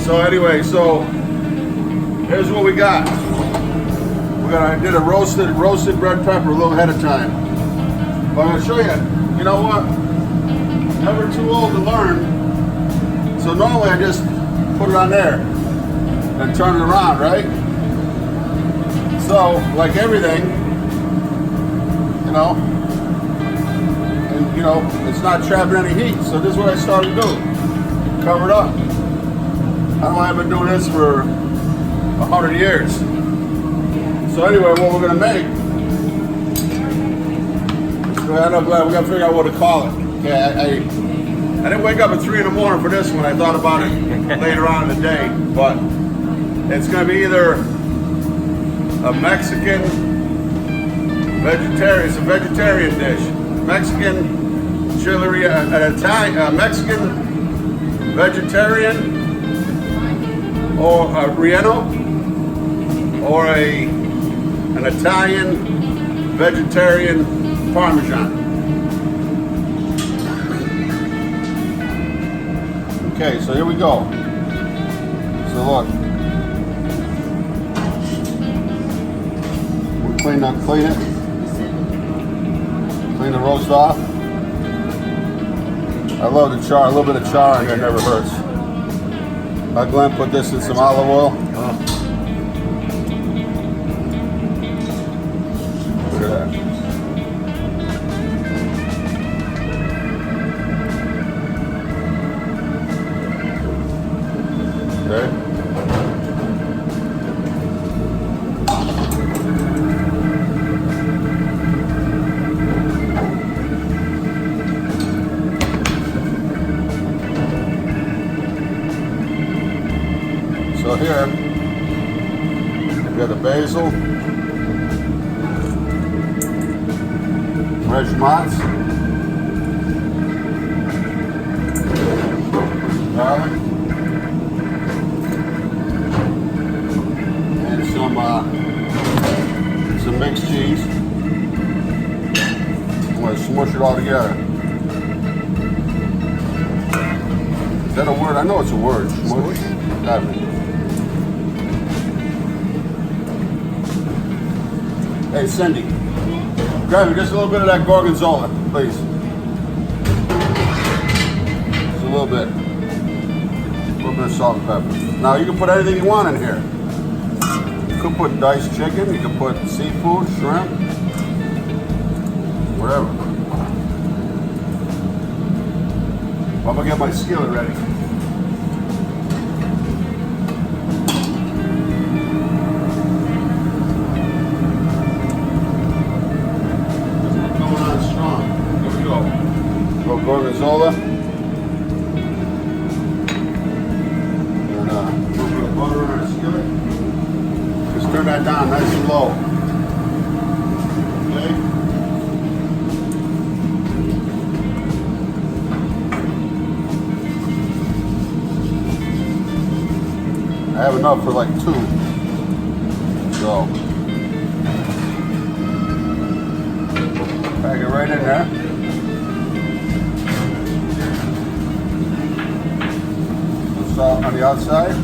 So anyway, so here's what we got. I did a roasted red pepper a little ahead of time. But I'm gonna show you. You know what? Never too old to learn. So normally I just put it on there and turn it around, right? So like everything, you know, and you know, it's not trapping any heat. So this is what I started to do. Cover it up. I know I've been doing this for 100 years. So anyway, what we're gonna make, I know, glad we gotta figure out what to call it. Okay, I didn't wake up at 3 in the morning for this one. I thought about it later on in the day, but it's gonna be either a Mexican vegetarian, it's a vegetarian dish, Mexican chili, an Italian, Mexican vegetarian, or a Rieno, or an Italian vegetarian Parmesan. Okay, so here we go. So look, we clean the roast off. I love the char, a little bit of char in there never hurts. Glenn put this in some olive oil. Look at that. Okay. So here, we got the basil, fresh mozz, garlic, and some mixed cheese. I'm going to smush it all together. Is that a word? I know it's a word. Smush. Got it. Hey, Cindy, grab me just a little bit of that gorgonzola, please. Just a little bit. A little bit of salt and pepper. Now, you can put anything you want in here. You could put diced chicken, you can put seafood, shrimp, whatever. I'm gonna get my skillet ready. Gorgonzola, and a little bit of butter on our skillet. Just turn that down nice and low. Okay. I have enough for like 2. So pack it right in there. Salt on the outside.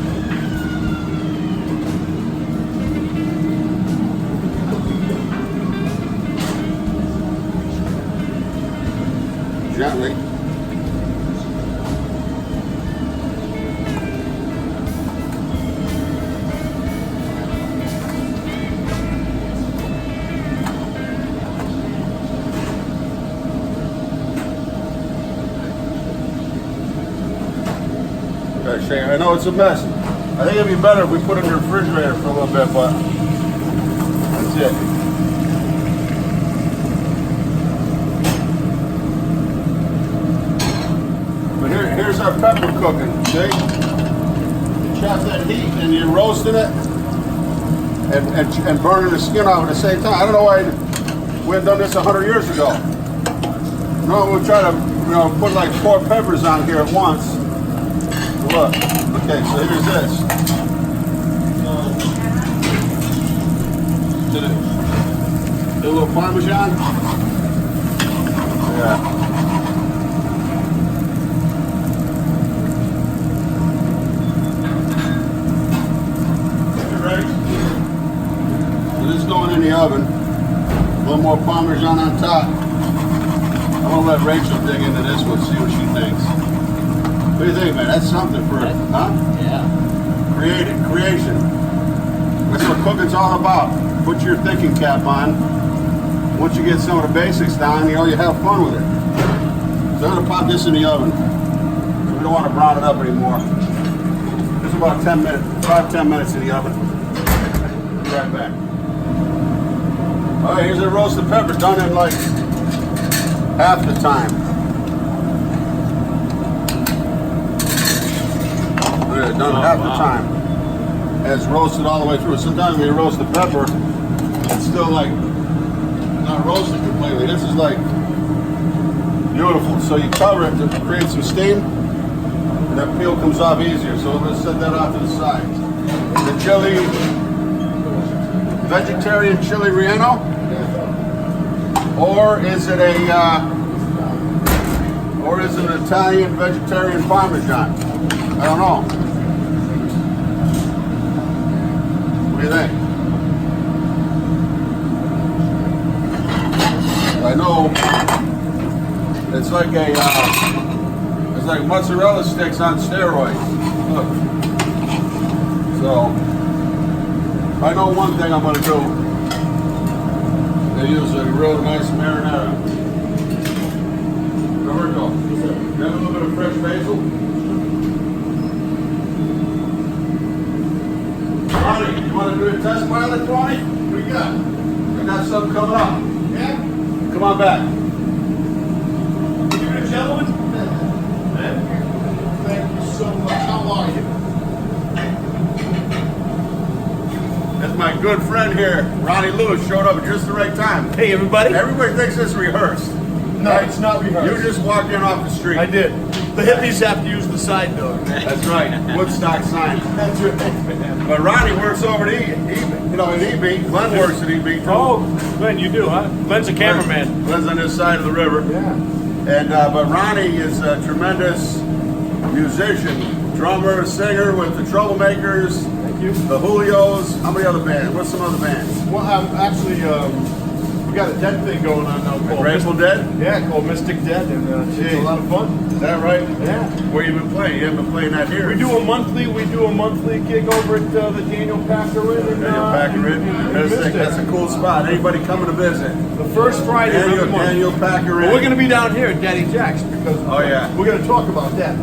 Gently. I know it's a mess. I think it'd be better if we put it in the refrigerator for a little bit, but that's it. But here's our pepper cooking, see? You chop that heat and you're roasting it and burning the skin off at the same time. I don't know why we had done this 100 years ago. No, we'll try to put like 4 peppers on here at once. Look, okay, so here's this. Did a little Parmesan. Yeah. more Parmesan on top. I'm gonna let Rachel dig into this one, see what she thinks. What do you think, man? That's something for, huh? Yeah. Creation. That's what cooking's all about. Put your thinking cap on. Once you get some of the basics down, you know, you have fun with it. So I'm gonna pop this in the oven. We don't want to brown it up anymore. Just about 10 minutes, 5-10 minutes in the oven. Be right back. All right, here's a roasted pepper done in like half the time. Done half the time. And it's roasted all the way through. Sometimes when you roast the pepper, it's still like not roasted completely. This is like beautiful. So you cover it to create some steam, and that peel comes off easier. So we're going to set that off to the side. The chili, vegetarian chili relleno, or is it an Italian vegetarian Parmesan? I don't know. What do you think? I know it's like it's like mozzarella sticks on steroids. Look. So I know one thing I'm going to do. They use a real nice marinara. Roberto, you have a little bit of fresh basil? Ronnie, you want to do a test pilot for me? What do you got? I got something coming up. Yeah? Come on back. You're a gentleman? Thank you so much. How are you? That's my good friend here, Ronnie Lewis, showed up at just the right time. Hey, everybody. Everybody thinks it's rehearsed. No, it's not rehearsed. You just walked in off the street. I did. The hippies have to use the side door. That's right. Woodstock sign. That's right. But Ronnie works over at EB. Glenn works at EB too. Oh, Glenn, you do, huh? Glenn's a cameraman. Glenn's on this side of the river. Yeah. And but Ronnie is a tremendous musician, drummer, singer with the Troublemakers, Thank you. the Julios. How many other bands? What's some other bands? Well, I'm actually, we got a Dead thing going on now called Grateful Dead? Yeah, called Mystic Dead, and it's a lot of fun. Is that right? Yeah. Where you been playing? You haven't been playing that here. We do a monthly gig over at the Daniel Packer Inn. Daniel Packer Inn. That's a cool spot. Anybody coming to visit? The first Friday of every month. Daniel Packer Inn. Well, we're going to be down here at Daddy Jack's because we're going to talk about that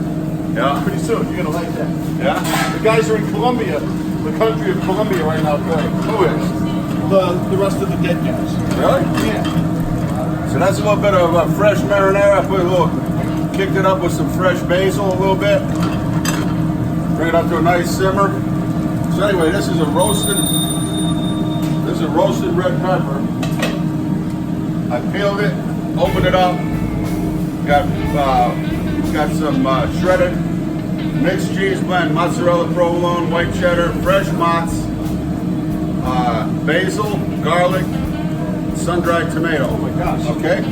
Yeah. pretty soon. You're going to like that. Yeah. The guys are in Colombia, the country of Colombia right now playing. Who is? The rest of the Dead guys. Really? Yeah. So that's a little bit of fresh marinara. Kicked it up with some fresh basil a little bit. Bring it up to a nice simmer. So anyway, this is a roasted red pepper. I peeled it, opened it up. Got some shredded mixed cheese blend, mozzarella provolone, white cheddar, fresh mozz, basil, garlic, sun-dried tomato. Oh my gosh. Okay?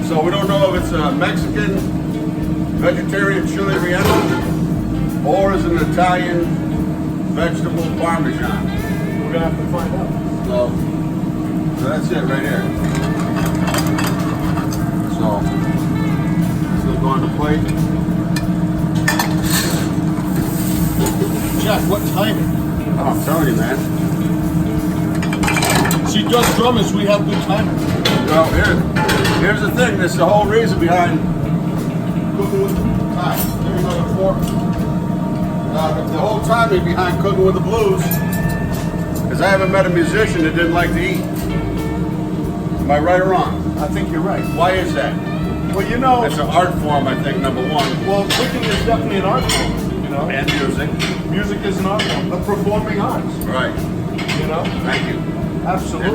So we don't know if it's a Mexican vegetarian chili relleno or is it an Italian vegetable Parmesan. We're going to have to find out. So that's it right here. So this will go on the plate. Jack, what timing? Oh, I'm telling you, man. See, us drummers, we have good timing. Well, here's the thing. This is the whole reason behind cooking with the time. Give me another fork. The whole timing behind cooking with the blues is I haven't met a musician that didn't like to eat. Am I right or wrong? I think you're right. Why is that? Well, you know, It's an art form, I think, number one. well, cooking is definitely an art form, you know. And music. Music is an art form. The performing arts, Right. you know. Thank you. Absolutely.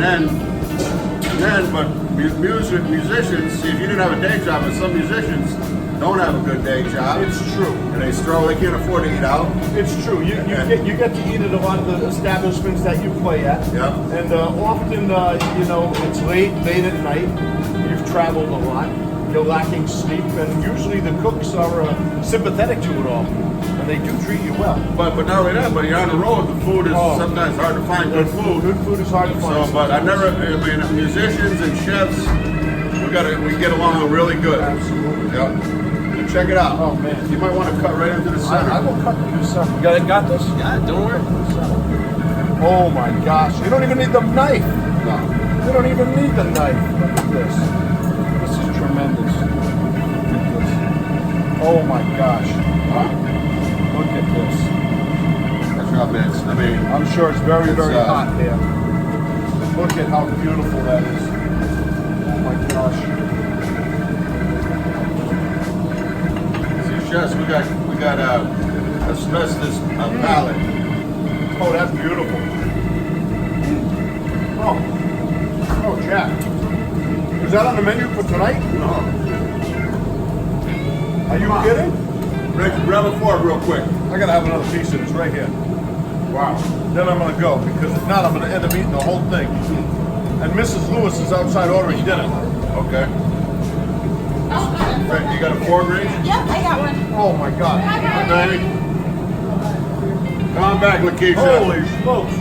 But musicians, see, if you didn't have a day job, but some musicians don't have a good day job. It's true. And they can't afford to eat out. It's true. You get to eat at a lot of the establishments that you play at. Yep. And often, you know, it's late at night. You've traveled a lot. you're lacking sleep, and usually the cooks are sympathetic to it all, and they do treat you well. But not only that, but you're on the road. The food is sometimes hard to find good food. Good food is hard to find. So, but I mean, musicians and chefs, we get along really good. Absolutely. Yep. Check it out. Oh man, You might want to cut right into the center. I will cut through the center. Got this? Yeah, don't worry. Oh my gosh, you don't even need the knife. No. You don't even need the knife. Look at this. This is tremendous. Look at this. Oh my gosh. Huh? Look at this. That's how it's. I mean, I'm sure it's very, very It's, hot there. Look at how beautiful that is. Oh my gosh. see, chefs, we got asbestos palate. Oh, that's beautiful. Oh, Jack. Is that on the menu for tonight? No. Are you kidding? Rick, grab a fork real quick. I gotta have another piece of this right here. Wow. Then I'm gonna go, because if not, I'm gonna end up eating the whole thing. And Mrs. Lewis is outside ordering dinner. Okay. Rick, you got a fork, Rich? Yep, I got one. Oh my God. Hey, baby. Come on back, Lakeisha. Holy smokes.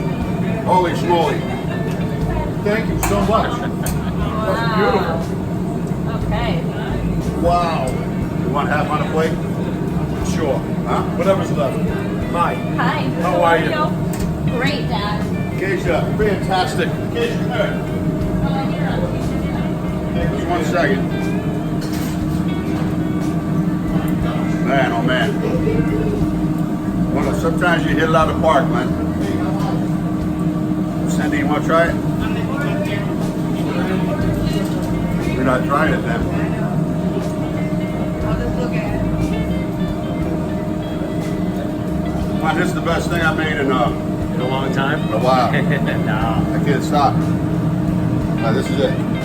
Holy schmoly. Thank you so much. That's beautiful. Okay. Wow. You want half on a plate? Sure. Huh? Whatever's left. Hi. Hi. How are you? Great, Dad. Keisha, fantastic. Keisha, come here. Just 1 second. Man, oh man. Well, sometimes you hit it out of the park, man. Cindy, you want to try it? You're not trying it then. I'll just look at it. Man, this is the best thing I made in a In a long time? while. No. I can't stop. This is it.